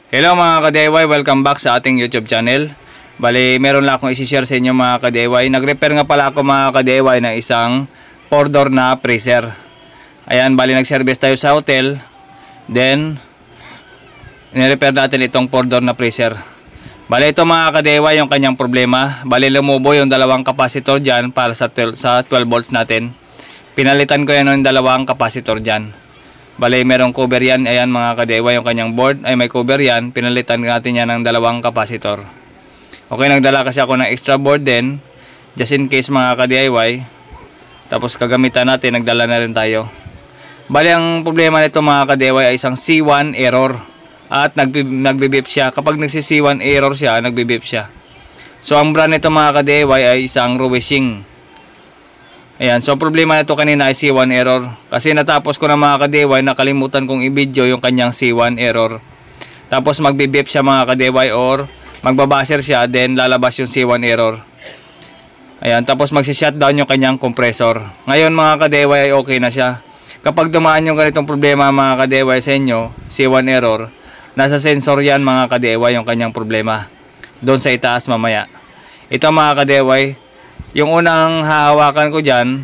Hello mga ka-DIY, welcome back sa ating YouTube channel. Bali, meron lang akong isi-share sa inyo mga ka-DIY. Nag-repair nga pala ako mga ka-DIY ng isang 4-door na freezer. Ayan, bali nag-service tayo sa hotel. Then, nirepair natin itong 4-door na freezer. Bali, ito mga ka-DIY yung kanyang problema. Bali, lumubo yung dalawang capacitor dyan para sa 12 volts natin. Pinalitan ko yan yung dalawang capacitor dyan. Bale, merong cover yan. Ayan mga ka-DIY, yung kanyang board ay may cover yan. Pinalitan natin yan ng dalawang capacitor. Okay, nagdala kasi ako ng extra board din, just in case mga ka-DIY. Tapos kagamitan natin, nagdala na rin tayo. Bale, ang problema nito mga ka-DIY ay isang C1 error. At nagbibip siya. Kapag nagsi-C1 error siya, nagbibip siya. So, ang brand nito mga ka-DIY ay isang Rowishing. Ayan, so problema nito kanina ay C1 error. Kasi natapos ko na mga ka-DIY, nakalimutan kong i-video yung kanyang C1 error. Tapos magbibip siya mga ka-DIY or magbabaser siya, then lalabas yung C1 error. Ayan, tapos magsi-shutdown yung kanyang compressor. Ngayon mga ka-DIY ay okay na siya. Kapag dumaan yung ganitong problema mga ka-DIY sa inyo, C1 error, nasa sensor yan mga ka-DIY yung kanyang problema. Doon sa itaas mamaya. Ito mga ka-DIY, yung unang hahawakan ko dyan,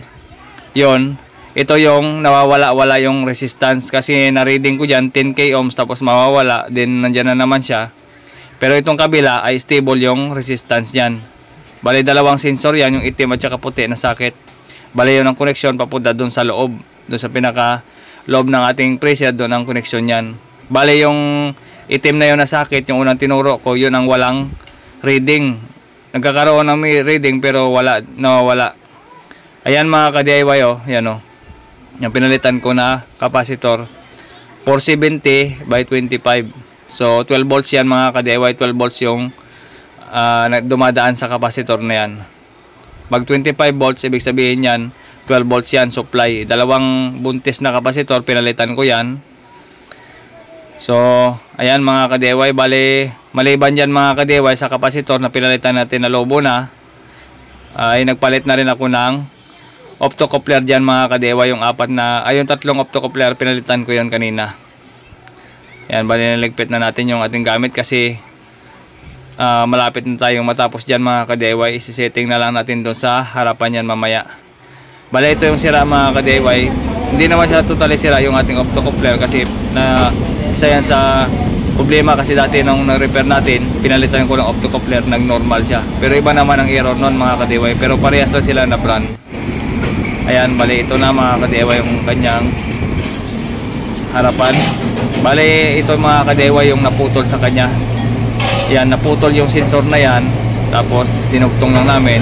ito yung nawawala-wala yung resistance. Kasi na-reading ko dyan 10k ohms tapos mawawala, then nandyan na naman siya. Pero itong kabila ay stable yung resistance dyan. Bali, dalawang sensor yan, yung itim at saka puti na sakit. Bali, yun ang connection papunta dun sa loob, dun sa pinaka loob ng ating freezer, dun ang connection yan. Bali, yung itim na yun na sakit, yung unang tinuro ko, yun ang walang reading. Nagkakaroon ng reading pero nawawala. Ayan mga ka-DIY, yan yung pinalitan ko na capacitor 470 by 25. So 12 volts yan mga ka-DIY, 12 volts yung dumadaan sa capacitor na yan. Pag 25 volts, ibig sabihin yan 12 volts yan supply. Dalawang buntis na capacitor, pinalitan ko yan. So, ayan mga ka-DIY, bali, maliban dyan mga ka-DIY sa kapasitor na pinalitan natin na lobo na, ay nagpalit na rin ako ng optocoupler dyan mga ka-DIY, yung tatlong optocoupler, pinalitan ko yan kanina. Ayan, bali naligpit na natin yung ating gamit kasi malapit na tayong matapos dyan mga ka-DIY. Isi-setting na lang natin doon sa harapan yan mamaya. Bali, ito yung sira mga ka-DIY. Hindi naman siya totally sira yung ating optocoupler kasi isa yan sa problema kasi dati nung nag-repair natin, pinalitan ko ng optocoupler, nag-normal siya. Pero iba naman ang error nun mga ka-DIY, pero parehas lang sila na brand. Ayan, bali ito na mga ka-DIY yung kanyang harapan. Bali ito mga ka-DIY yung naputol sa kanya. Ayan, naputol yung sensor na yan, tapos tinugtong lang namin.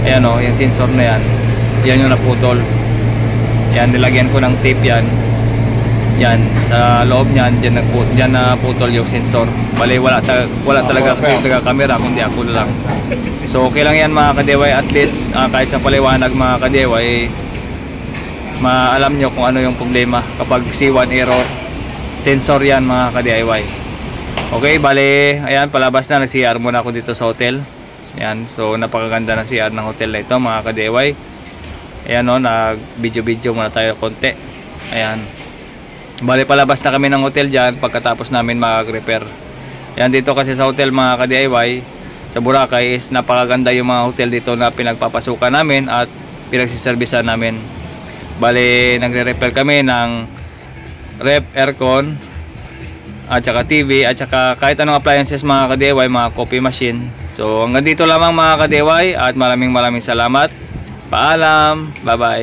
Ayan yung sensor na yan. Yan yung naputol. Yan, nilagyan ko ng tape yan. Yan, sa loob niyan, diyan na putol yung sensor. Bali, wala talaga kasi taga-camera, kundi ako lang. So, okay lang yan mga ka-DIY. At least, kahit sa paliwanag mga ka-DIY, maalam nyo kung ano yung problema kapag C1 error. Sensor yan mga ka-DIY. Okay, bali, ayan, palabas na. Nag-CR muna ako dito sa hotel. Ayan, so napakaganda ng CR ng hotel na ito mga ka-DIY. Ayan nag-video muna tayo konti. Ayan. Bali, palabas na kami ng hotel dyan pagkatapos namin mag-repair. Yan, dito kasi sa hotel mga ka-DIY sa Boracay is napakaganda yung mga hotel dito na pinagpapasukan namin at pinagsiservisan namin. Bali, nagre-repair kami ng rep, aircon at saka TV at saka kahit anong appliances mga ka-DIY, mga coffee machine. So hanggang dito lamang mga ka-DIY at maraming salamat. Paalam, bye bye.